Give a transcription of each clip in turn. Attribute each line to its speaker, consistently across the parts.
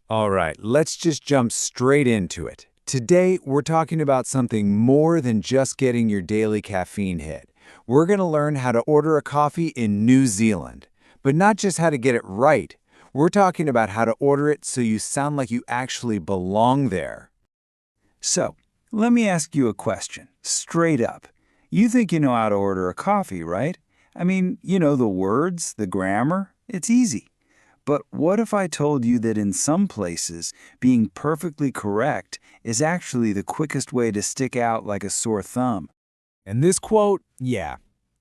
Speaker 1: All right, let's just jump straight into it. Today, we're talking about something more than just getting your daily caffeine hit. We're going to learn how to order a coffee in New Zealand, but not just how to get it right. We're talking about how to order it so you sound like you actually belong there.
Speaker 2: So, let me ask you a question, straight up. You think you know how to order a coffee, right? I mean, you know the words, the grammar, it's easy. But what if I told you that in some places, being perfectly correct is actually the quickest way to stick out like a sore thumb?
Speaker 3: And this quote, yeah,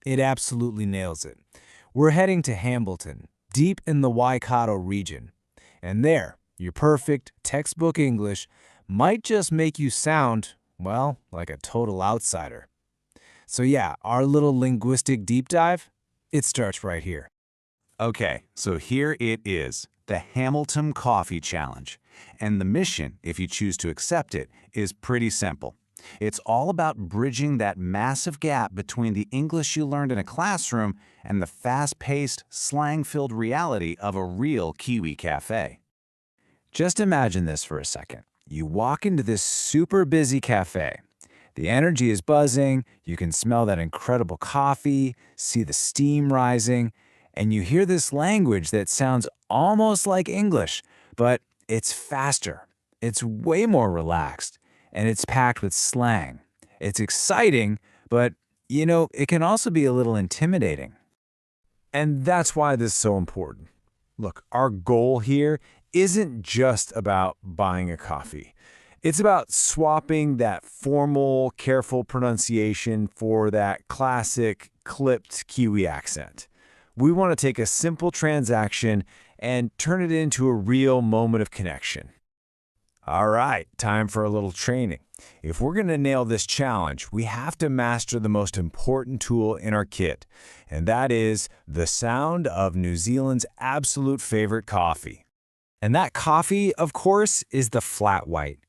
Speaker 3: it absolutely nails it. We're heading to Hambleton, deep in the Waikato region. And there, your perfect textbook English might just make you sound, well, like a total outsider. So yeah, our little linguistic deep dive, it starts right here.
Speaker 4: Okay, so here it is, the Hamilton Coffee Challenge. And the mission, if you choose to accept it, is pretty simple. It's all about bridging that massive gap between the English you learned in a classroom and the fast-paced, slang-filled reality of a real Kiwi cafe.
Speaker 3: Just imagine this for a second. You walk into this super busy cafe. The energy is buzzing, you can smell that incredible coffee, see the steam rising, and you hear this language that sounds almost like English, but it's faster, it's way more relaxed, and it's packed with slang. It's exciting, but, it can also be a little intimidating.
Speaker 1: And that's why this is so important. Look, our goal here isn't just about buying a coffee. It's about swapping that formal, careful pronunciation for that classic, clipped Kiwi accent. We want to take a simple transaction and turn it into a real moment of connection. All right, time for a little training. If we're going to nail this challenge, we have to master the most important tool in our kit, and that is the sound of New Zealand's absolute favorite coffee.
Speaker 3: And that coffee, of course, is the flat white.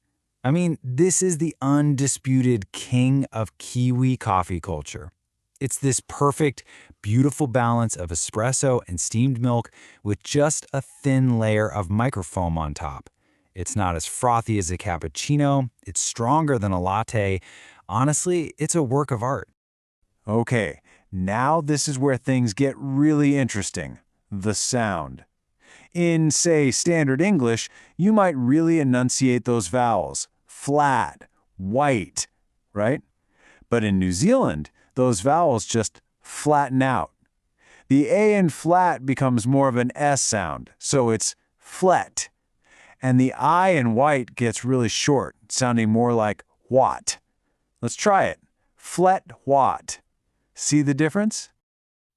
Speaker 3: I mean, this is the undisputed king of Kiwi coffee culture. It's this perfect, beautiful balance of espresso and steamed milk with just a thin layer of microfoam on top. It's not as frothy as a cappuccino, it's stronger than a latte. Honestly, it's a work of art.
Speaker 1: Okay, now this is where things get really interesting. The sound. In, say, standard English, you might really enunciate those vowels. Flat, white, right? But in New Zealand, those vowels just flatten out. The A in flat becomes more of an S sound, so it's flet. And the I in white gets really short, sounding more like watt. Let's try it. Flet watt. See the difference?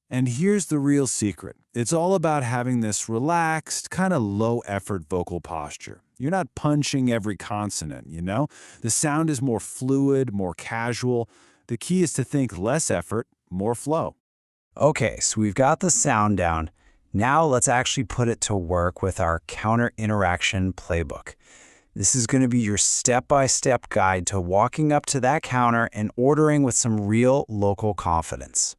Speaker 1: And here's the real secret. It's all about having this relaxed, kind of low-effort vocal posture. You're not punching every consonant, you know? The sound is more fluid, more casual. The key is to think less effort, more flow.
Speaker 2: Okay, so we've got the sound down. Now let's actually put it to work with our counter-interaction playbook. This is going to be your step-by-step guide to walking up to that counter and ordering with some real local confidence.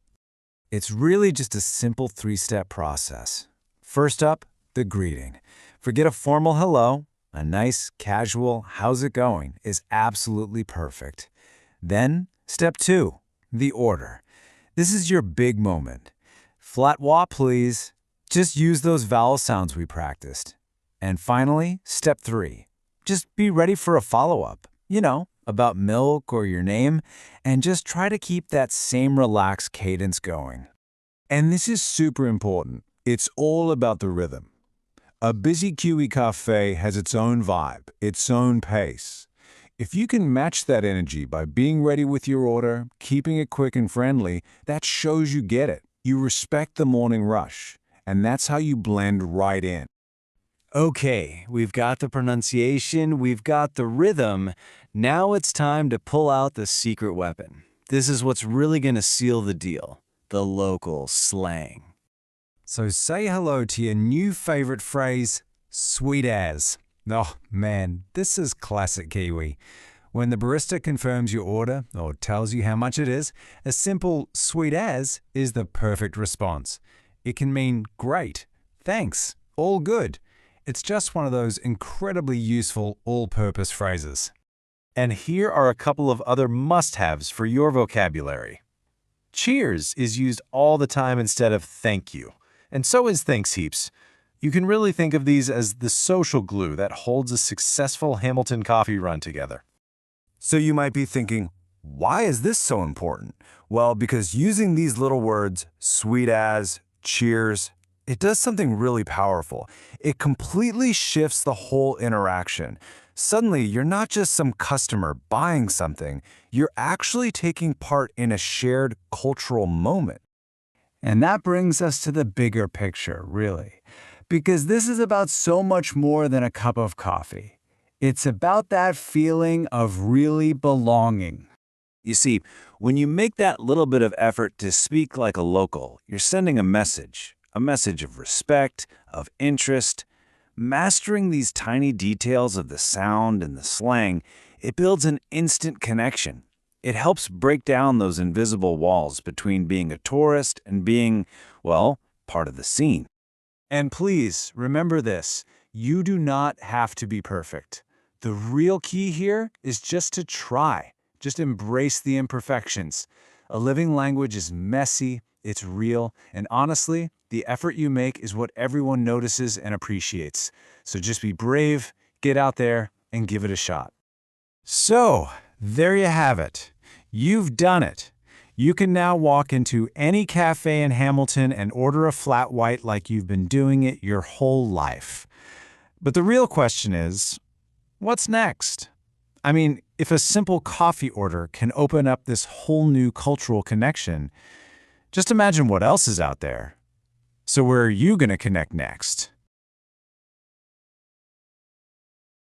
Speaker 3: It's really just a simple three-step process. First up, the greeting. Forget a formal hello. A nice, casual, how's it going is absolutely perfect. Then, step 2, the order. This is your big moment. Flat wah, please. Just use those vowel sounds we practiced. And finally, step 3. Just be ready for a follow-up, about milk or your name, and just try to keep that same relaxed cadence going.
Speaker 1: And this is super important. It's all about the rhythm. A busy Kiwi cafe has its own vibe, its own pace. If you can match that energy by being ready with your order, keeping it quick and friendly, that shows you get it. You respect the morning rush, and that's how you blend right in.
Speaker 3: Okay, we've got the pronunciation, we've got the rhythm. Now it's time to pull out the secret weapon. This is what's really going to seal the deal, the local slang. So say hello to your new favorite phrase, sweet as. Oh man, this is classic Kiwi. When the barista confirms your order or tells you how much it is, a simple sweet as is the perfect response. It can mean great, thanks, all good. It's just one of those incredibly useful all-purpose phrases.
Speaker 4: And here are a couple of other must-haves for your vocabulary. Cheers is used all the time instead of thank you, and so is thanks heaps. You can really think of these as the social glue that holds a successful Hamilton coffee run together.
Speaker 3: So you might be thinking, why is this so important? Well, because using these little words, sweet as, cheers, it does something really powerful. It completely shifts the whole interaction. Suddenly, you're not just some customer buying something, you're actually taking part in a shared cultural moment.
Speaker 2: And that brings us to the bigger picture, really. Because this is about so much more than a cup of coffee. It's about that feeling of really belonging.
Speaker 4: You see, when you make that little bit of effort to speak like a local, you're sending a message of respect, of interest. Mastering these tiny details of the sound and the slang, it builds an instant connection. It helps break down those invisible walls between being a tourist and being, well, part of the scene.
Speaker 1: And please, remember this. You do not have to be perfect. The real key here is just to try. Just embrace the imperfections. A living language is messy, it's real, and honestly, the effort you make is what everyone notices and appreciates. So just be brave, get out there, and give it a shot.
Speaker 3: So, there you have it. You've done it. You can now walk into any cafe in Hamilton and order a flat white like you've been doing it your whole life. But the real question is, what's next? I mean, if a simple coffee order can open up this whole new cultural connection, just imagine what else is out there. So where are you going to connect next?